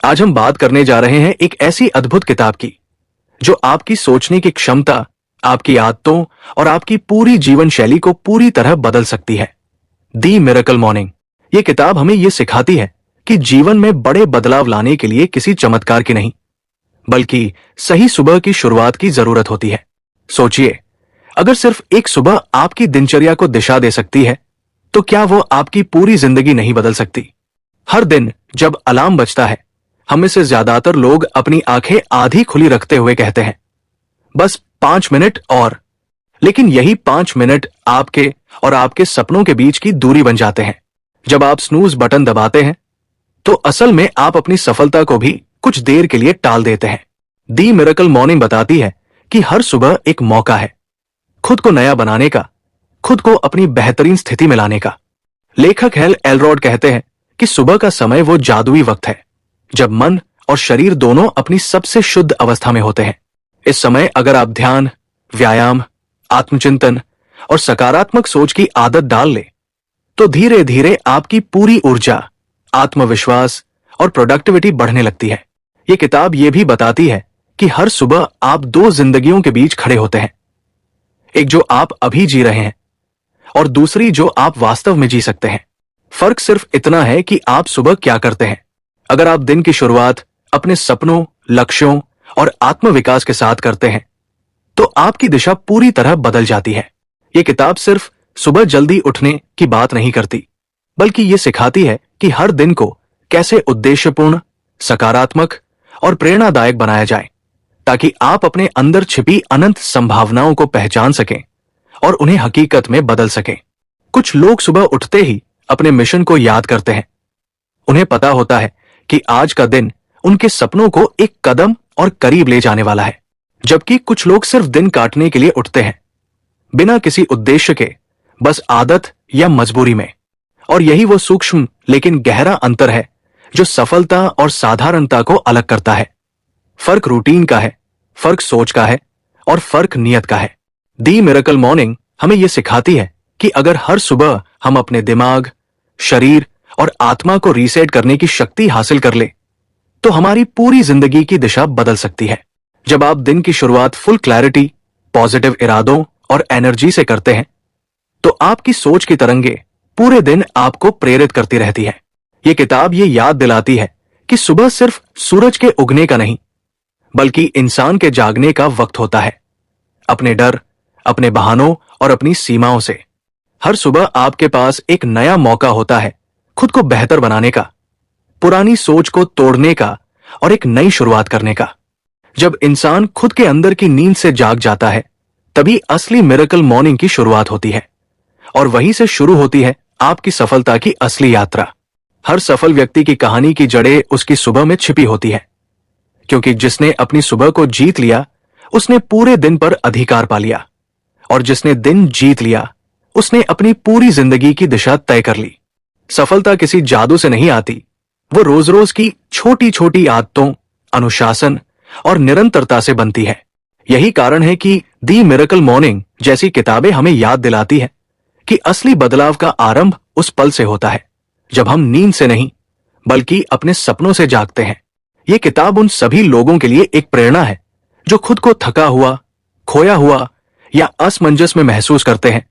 आज हम बात करने जा रहे हैं एक ऐसी अद्भुत किताब की जो आपकी सोचने की क्षमता, आपकी आदतों और आपकी पूरी जीवन शैली को पूरी तरह बदल सकती है। दी मिरेकल मॉर्निंग। ये किताब हमें यह सिखाती है कि जीवन में बड़े बदलाव लाने के लिए किसी चमत्कार की नहीं, बल्कि सही सुबह की शुरुआत की जरूरत होती है। सोचिए, अगर सिर्फ एक सुबह आपकी दिनचर्या को दिशा दे सकती है, तो क्या वो आपकी पूरी जिंदगी नहीं बदल सकती? हर दिन जब अलार्म बजता है, हम में से ज्यादातर लोग अपनी आंखें आधी खुली रखते हुए कहते हैं, बस 5 मिनट और। लेकिन यही 5 मिनट आपके और आपके सपनों के बीच की दूरी बन जाते हैं। जब आप स्नूज बटन दबाते हैं, तो असल में आप अपनी सफलता को भी कुछ देर के लिए टाल देते हैं। दी मिरेकल मॉर्निंग बताती है कि हर सुबह एक मौका है खुद को नया बनाने का, खुद को अपनी बेहतरीन स्थिति में लाने का। लेखक हेल एलरॉड कहते हैं कि सुबह का समय वो जादुई वक्त है जब मन और शरीर दोनों अपनी सबसे शुद्ध अवस्था में होते हैं। इस समय अगर आप ध्यान, व्यायाम, आत्मचिंतन और सकारात्मक सोच की आदत डाल ले, तो धीरे धीरे आपकी पूरी ऊर्जा, आत्मविश्वास और प्रोडक्टिविटी बढ़ने लगती है। ये किताब ये भी बताती है कि हर सुबह आप 2 जिंदगियों के बीच खड़े होते हैं, एक जो आप अभी जी रहे हैं और दूसरी जो आप वास्तव में जी सकते हैं। फर्क सिर्फ इतना है कि आप सुबह क्या करते हैं। अगर आप दिन की शुरुआत अपने सपनों, लक्ष्यों और आत्मविकास के साथ करते हैं, तो आपकी दिशा पूरी तरह बदल जाती है। ये किताब सिर्फ सुबह जल्दी उठने की बात नहीं करती, बल्कि ये सिखाती है कि हर दिन को कैसे उद्देश्यपूर्ण, सकारात्मक और प्रेरणादायक बनाया जाए, ताकि आप अपने अंदर छिपी अनंत संभावनाओं को पहचान सकें और उन्हें हकीकत में बदल सकें। कुछ लोग सुबह उठते ही अपने मिशन को याद करते हैं। उन्हें पता होता है कि आज का दिन उनके सपनों को एक कदम और करीब ले जाने वाला है, जबकि कुछ लोग सिर्फ दिन काटने के लिए उठते हैं, बिना किसी उद्देश्य के, बस आदत या मजबूरी में। और यही वो सूक्ष्म लेकिन गहरा अंतर है जो सफलता और साधारणता को अलग करता है। फर्क रूटीन का है, फर्क सोच का है और फर्क नियत का है। दी मिरेकल मॉर्निंग हमें यह सिखाती है कि अगर हर सुबह हम अपने दिमाग, शरीर और आत्मा को रीसेट करने की शक्ति हासिल कर ले, तो हमारी पूरी जिंदगी की दिशा बदल सकती है। जब आप दिन की शुरुआत फुल क्लैरिटी, पॉजिटिव इरादों और एनर्जी से करते हैं, तो आपकी सोच की तरंगे पूरे दिन आपको प्रेरित करती रहती है। ये किताब ये याद दिलाती है कि सुबह सिर्फ सूरज के उगने का नहीं, बल्कि इंसान के जागने का वक्त होता है। अपने डर, अपने बहानों और अपनी सीमाओं से हर सुबह आपके पास एक नया मौका होता है खुद को बेहतर बनाने का, पुरानी सोच को तोड़ने का और एक नई शुरुआत करने का। जब इंसान खुद के अंदर की नींद से जाग जाता है, तभी असली मिरेकल मॉर्निंग की शुरुआत होती है, और वहीं से शुरू होती है आपकी सफलता की असली यात्रा। हर सफल व्यक्ति की कहानी की जड़ें उसकी सुबह में छिपी होती है, क्योंकि जिसने अपनी सुबह को जीत लिया, उसने पूरे दिन पर अधिकार पा लिया, और जिसने दिन जीत लिया, उसने अपनी पूरी जिंदगी की दिशा तय कर ली। सफलता किसी जादू से नहीं आती, वो रोज रोज की छोटी छोटी आदतों, अनुशासन और निरंतरता से बनती है। यही कारण है कि दी मिरेकल मॉर्निंग जैसी किताबें हमें याद दिलाती है कि असली बदलाव का आरंभ उस पल से होता है जब हम नींद से नहीं, बल्कि अपने सपनों से जागते हैं। ये किताब उन सभी लोगों के लिए एक प्रेरणा है जो खुद को थका हुआ, खोया हुआ या असमंजस में महसूस करते हैं,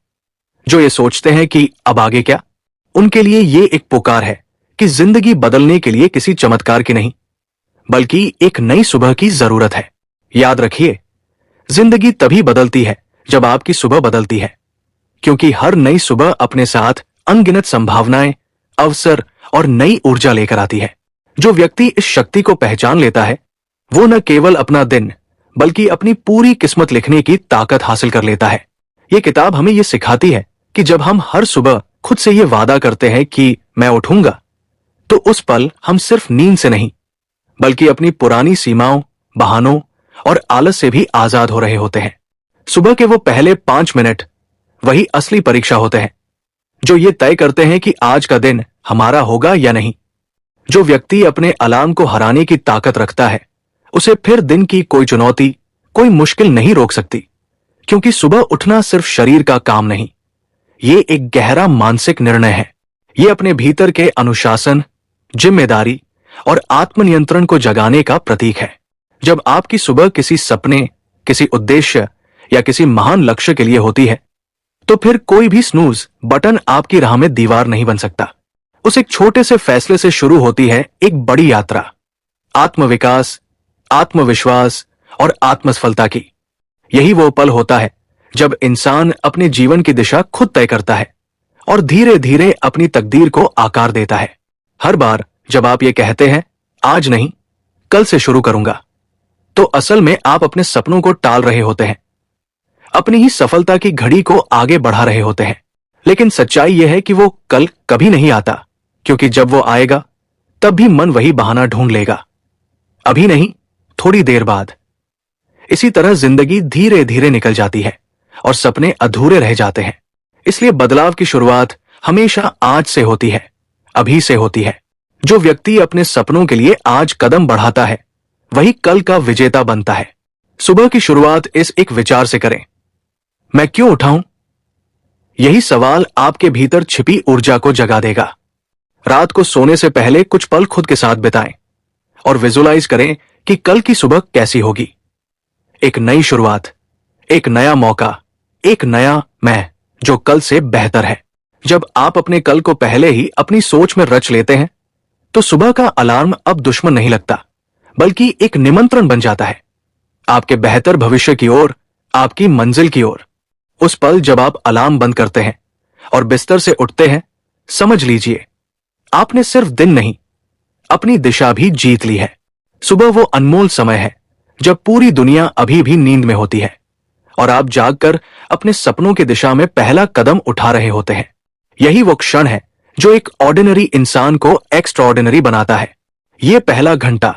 जो ये सोचते हैं कि अब आगे क्या। उनके लिए ये एक पुकार है कि जिंदगी बदलने के लिए किसी चमत्कार की नहीं, बल्कि एक नई सुबह की जरूरत है। याद रखिए, जिंदगी तभी बदलती है जब आपकी सुबह बदलती है, क्योंकि हर नई सुबह अपने साथ अनगिनत संभावनाएं, अवसर और नई ऊर्जा लेकर आती है। जो व्यक्ति इस शक्ति को पहचान लेता है, वो न केवल अपना दिन, बल्कि अपनी पूरी किस्मत लिखने की ताकत हासिल कर लेता है। ये किताब हमें ये सिखाती है कि जब हम हर सुबह खुद से ये वादा करते हैं कि मैं उठूंगा, तो उस पल हम सिर्फ नींद से नहीं, बल्कि अपनी पुरानी सीमाओं, बहानों और आलस से भी आजाद हो रहे होते हैं। सुबह के वो पहले 5 मिनट वही असली परीक्षा होते हैं, जो ये तय करते हैं कि आज का दिन हमारा होगा या नहीं। जो व्यक्ति अपने अलार्म को हराने की ताकत रखता है, उसे फिर दिन की कोई चुनौती, कोई मुश्किल नहीं रोक सकती, क्योंकि सुबह उठना सिर्फ शरीर का काम नहीं, ये एक गहरा मानसिक निर्णय है। ये अपने भीतर के अनुशासन, जिम्मेदारी और आत्मनियंत्रण को जगाने का प्रतीक है। जब आपकी सुबह किसी सपने, किसी उद्देश्य या किसी महान लक्ष्य के लिए होती है, तो फिर कोई भी स्नूज बटन आपकी राह में दीवार नहीं बन सकता। उस एक छोटे से फैसले से शुरू होती है एक बड़ी यात्रा, आत्मविकास, आत्मविश्वास और आत्मसफलता की। यही वो पल होता है जब इंसान अपने जीवन की दिशा खुद तय करता है और धीरे धीरे अपनी तकदीर को आकार देता है। हर बार जब आप ये कहते हैं, आज नहीं, कल से शुरू करूंगा, तो असल में आप अपने सपनों को टाल रहे होते हैं, अपनी ही सफलता की घड़ी को आगे बढ़ा रहे होते हैं। लेकिन सच्चाई यह है कि वो कल कभी नहीं आता, क्योंकि जब वो आएगा तब भी मन वही बहाना ढूंढ लेगा, अभी नहीं, थोड़ी देर बाद। इसी तरह जिंदगी धीरे धीरे निकल जाती है और सपने अधूरे रह जाते हैं। इसलिए बदलाव की शुरुआत हमेशा आज से होती है, अभी से होती है। जो व्यक्ति अपने सपनों के लिए आज कदम बढ़ाता है, वही कल का विजेता बनता है। सुबह की शुरुआत इस एक विचार से करें, मैं क्यों उठाऊं? यही सवाल आपके भीतर छिपी ऊर्जा को जगा देगा। रात को सोने से पहले कुछ पल खुद के साथ बिताएं और विजुलाइज करें कि कल की सुबह कैसी होगी। एक नई शुरुआत, एक नया मौका, एक नया मैं जो कल से बेहतर है। जब आप अपने कल को पहले ही अपनी सोच में रच लेते हैं, तो सुबह का अलार्म अब दुश्मन नहीं लगता, बल्कि एक निमंत्रण बन जाता है आपके बेहतर भविष्य की ओर, आपकी मंजिल की ओर। उस पल जब आप अलार्म बंद करते हैं और बिस्तर से उठते हैं, समझ लीजिए आपने सिर्फ दिन नहीं, अपनी दिशा भी जीत ली है। सुबह वो अनमोल समय है जब पूरी दुनिया अभी भी नींद में होती है और आप जागकर अपने सपनों की दिशा में पहला कदम उठा रहे होते हैं। यही वो क्षण है जो एक ऑर्डिनरी इंसान को एक्स्ट्राऑर्डिनरी बनाता है। ये पहला घंटा,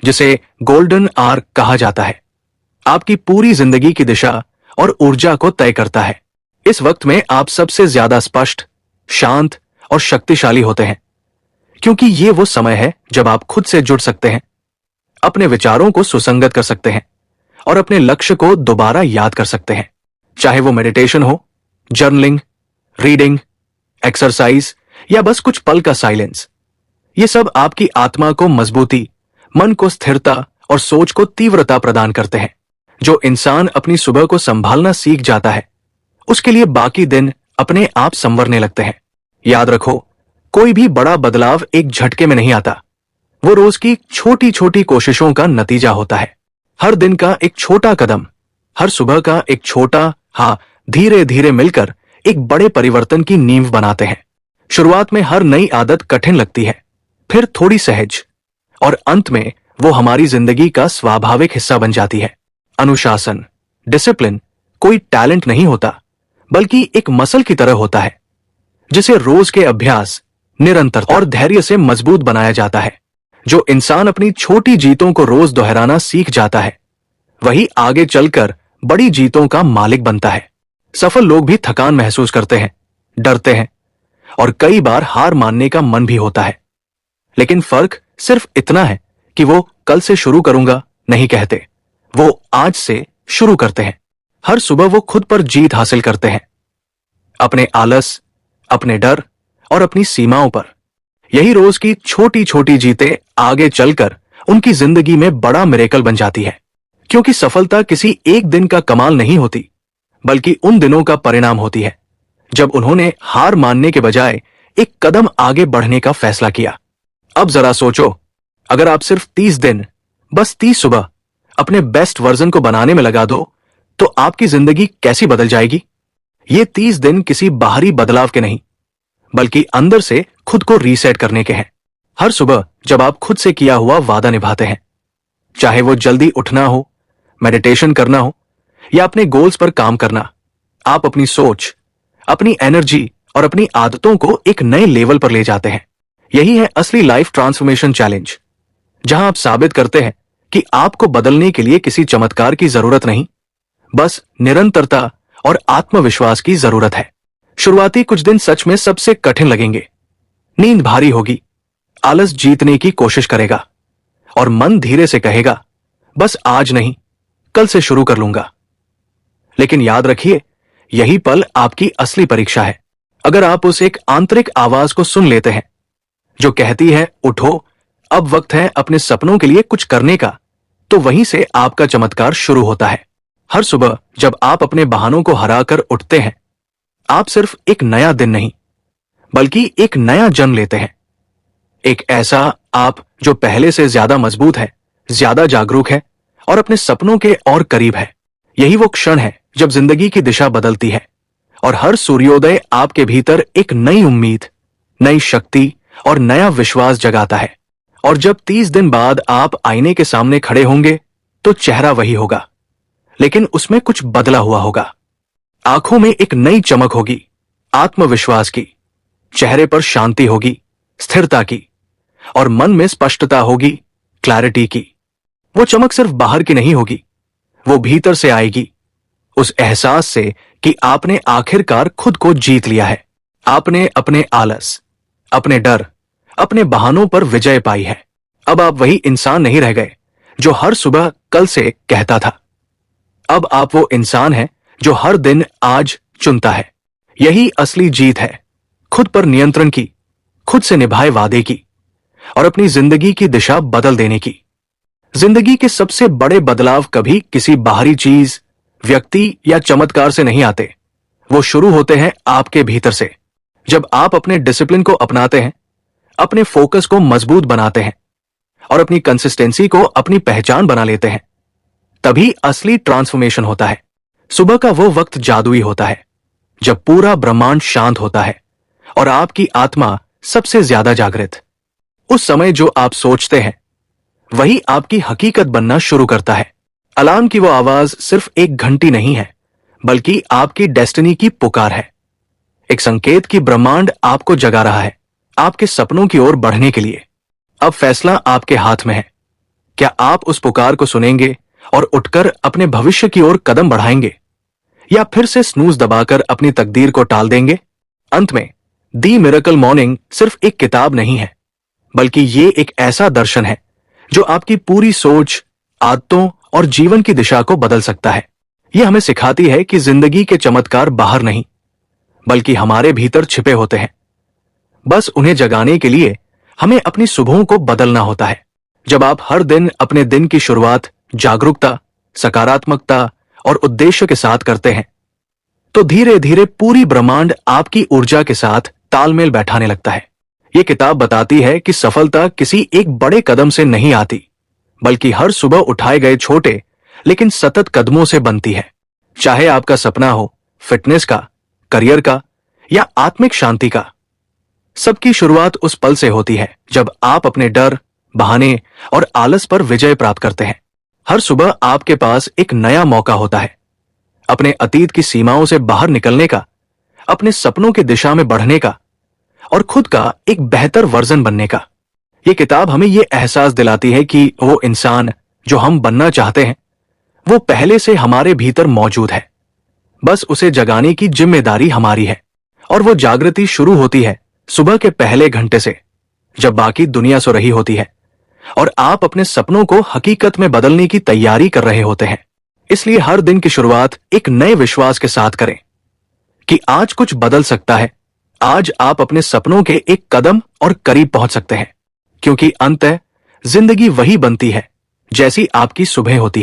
जिसे गोल्डन आवर कहा जाता है, आपकी पूरी जिंदगी की दिशा और ऊर्जा को तय करता है। इस वक्त में आप सबसे ज्यादा स्पष्ट, शांत और शक्तिशाली होते हैं, क्योंकि ये वो समय है जब आप खुद से जुड़ सकते हैं, अपने विचारों को सुसंगत कर सकते हैं और अपने लक्ष्य को दोबारा याद कर सकते हैं। चाहे वो मेडिटेशन हो, जर्नलिंग, रीडिंग, एक्सरसाइज या बस कुछ पल का साइलेंस, ये सब आपकी आत्मा को मजबूती, मन को स्थिरता और सोच को तीव्रता प्रदान करते हैं। जो इंसान अपनी सुबह को संभालना सीख जाता है, उसके लिए बाकी दिन अपने आप संवरने लगते हैं। याद रखो, कोई भी बड़ा बदलाव एक झटके में नहीं आता, वो रोज की छोटी छोटी कोशिशों का नतीजा होता है। हर दिन का एक छोटा कदम, हर सुबह का एक छोटा हाँ, धीरे धीरे मिलकर एक बड़े परिवर्तन की नींव बनाते हैं। शुरुआत में हर नई आदत कठिन लगती है, फिर थोड़ी सहज, और अंत में वो हमारी जिंदगी का स्वाभाविक हिस्सा बन जाती है। अनुशासन, डिसिप्लिन कोई टैलेंट नहीं होता, बल्कि एक मसल की तरह होता है, जिसे रोज के अभ्यास, निरंतरता और धैर्य से मजबूत बनाया जाता है। जो इंसान अपनी छोटी जीतों को रोज दोहराना सीख जाता है, वही आगे चलकर बड़ी जीतों का मालिक बनता है। सफल लोग भी थकान महसूस करते हैं, डरते हैं और कई बार हार मानने का मन भी होता है, लेकिन फर्क सिर्फ इतना है कि वो कल से शुरू करूंगा नहीं कहते, वो आज से शुरू करते हैं। हर सुबह वो खुद पर जीत हासिल करते हैं, अपने आलस, अपने डर और अपनी सीमाओं पर। यही रोज की छोटी छोटी जीतें आगे चलकर उनकी जिंदगी में बड़ा मिरेकल बन जाती है, क्योंकि सफलता किसी एक दिन का कमाल नहीं होती, बल्कि उन दिनों का परिणाम होती है जब उन्होंने हार मानने के बजाय एक कदम आगे बढ़ने का फैसला किया। अब जरा सोचो, अगर आप सिर्फ 30 दिन, बस 30 सुबह अपने बेस्ट वर्जन को बनाने में लगा दो, तो आपकी जिंदगी कैसी बदल जाएगी। ये 30 दिन किसी बाहरी बदलाव के नहीं, बल्कि अंदर से खुद को रीसेट करने के हैं। हर सुबह जब आप खुद से किया हुआ वादा निभाते हैं, चाहे वो जल्दी उठना हो, मेडिटेशन करना हो या अपने गोल्स पर काम करना, आप अपनी सोच, अपनी एनर्जी और अपनी आदतों को एक नए लेवल पर ले जाते हैं। यही है असली लाइफ ट्रांसफॉर्मेशन चैलेंज, जहां आप साबित करते हैं कि आपको बदलने के लिए किसी चमत्कार की जरूरत नहीं, बस निरंतरता और आत्मविश्वास की जरूरत है। शुरुआती कुछ दिन सच में सबसे कठिन लगेंगे। नींद भारी होगी, आलस जीतने की कोशिश करेगा और मन धीरे से कहेगा, बस आज नहीं, कल से शुरू कर लूंगा। लेकिन याद रखिए, यही पल आपकी असली परीक्षा है। अगर आप उस एक आंतरिक आवाज को सुन लेते हैं जो कहती है, उठो, अब वक्त है अपने सपनों के लिए कुछ करने का। तो वहीं से आपका चमत्कार शुरू होता है। हर सुबह जब आप अपने बहानों को हराकर उठते हैं, आप सिर्फ एक नया दिन नहीं, बल्कि एक नया जन्म लेते हैं। एक ऐसा आप जो पहले से ज्यादा मजबूत है, ज्यादा जागरूक है और अपने सपनों के और करीब है। यही वो क्षण है जब जिंदगी की दिशा बदलती है और हर सूर्योदय आपके भीतर एक नई उम्मीद, नई शक्ति और नया विश्वास जगाता है। और जब 30 दिन बाद आप आईने के सामने खड़े होंगे तो चेहरा वही होगा, लेकिन उसमें कुछ बदला हुआ होगा। आंखों में एक नई चमक होगी, आत्मविश्वास की। चेहरे पर शांति होगी, स्थिरता की। और मन में स्पष्टता होगी, क्लैरिटी की। वो चमक सिर्फ बाहर की नहीं होगी, वो भीतर से आएगी, उस एहसास से कि आपने आखिरकार खुद को जीत लिया है। आपने अपने आलस, अपने डर, अपने बहानों पर विजय पाई है। अब आप वही इंसान नहीं रह गए जो हर सुबह कल से कहता था। अब आप वो इंसान हैं जो हर दिन आज चुनता है। यही असली जीत है, खुद पर नियंत्रण की, खुद से निभाए वादे की और अपनी जिंदगी की दिशा बदल देने की। जिंदगी के सबसे बड़े बदलाव कभी किसी बाहरी चीज, व्यक्ति या चमत्कार से नहीं आते। वो शुरू होते हैं आपके भीतर से। जब आप अपने डिसिप्लिन को अपनाते हैं, अपने फोकस को मजबूत बनाते हैं और अपनी कंसिस्टेंसी को अपनी पहचान बना लेते हैं, तभी असली ट्रांसफॉर्मेशन होता है। सुबह का वो वक्त जादुई होता है जब पूरा ब्रह्मांड शांत होता है और आपकी आत्मा सबसे ज्यादा जागृत। उस समय जो आप सोचते हैं वही आपकी हकीकत बनना शुरू करता है। अलार्म की वो आवाज सिर्फ एक घंटी नहीं है, बल्कि आपकी डेस्टिनी की पुकार है। एक संकेत कि ब्रह्मांड आपको जगा रहा है, आपके सपनों की ओर बढ़ने के लिए। अब फैसला आपके हाथ में है। क्या आप उस पुकार को सुनेंगे और उठकर अपने भविष्य की ओर कदम बढ़ाएंगे, या फिर से स्नूज दबाकर अपनी तकदीर को टाल देंगे? अंत में दी मिरेकल मॉर्निंग सिर्फ एक किताब नहीं है, बल्कि ये एक ऐसा दर्शन है जो आपकी पूरी सोच, आदतों और जीवन की दिशा को बदल सकता है। यह हमें सिखाती है कि जिंदगी के चमत्कार बाहर नहीं, बल्कि हमारे भीतर छिपे होते हैं। बस उन्हें जगाने के लिए हमें अपनी सुबहों को बदलना होता है। जब आप हर दिन अपने दिन की शुरुआत जागरूकता, सकारात्मकता और उद्देश्य के साथ करते हैं, तो धीरे धीरे पूरी ब्रह्मांड आपकी ऊर्जा के साथ तालमेल बैठाने लगता है। ये किताब बताती है कि सफलता किसी एक बड़े कदम से नहीं आती, बल्कि हर सुबह उठाए गए छोटे लेकिन सतत कदमों से बनती है। चाहे आपका सपना हो फिटनेस का, करियर का या आत्मिक शांति का, सबकी शुरुआत उस पल से होती है जब आप अपने डर, बहाने और आलस पर विजय प्राप्त करते हैं। हर सुबह आपके पास एक नया मौका होता है, अपने अतीत की सीमाओं से बाहर निकलने का, अपने सपनों की दिशा में बढ़ने का और खुद का एक बेहतर वर्जन बनने का। ये किताब हमें ये एहसास दिलाती है कि वो इंसान जो हम बनना चाहते हैं, वो पहले से हमारे भीतर मौजूद है। बस उसे जगाने की जिम्मेदारी हमारी है। और वो जागृति शुरू होती है सुबह के पहले घंटे से, जब बाकी दुनिया सो रही होती है और आप अपने सपनों को हकीकत में बदलने की तैयारी कर रहे होते हैं। इसलिए हर दिन की शुरुआत एक नए विश्वास के साथ करें कि आज कुछ बदल सकता है। आज आप अपने सपनों के एक कदम और करीब पहुंच सकते हैं, क्योंकि अंततः जिंदगी वही बनती है जैसी आपकी सुबह होती है।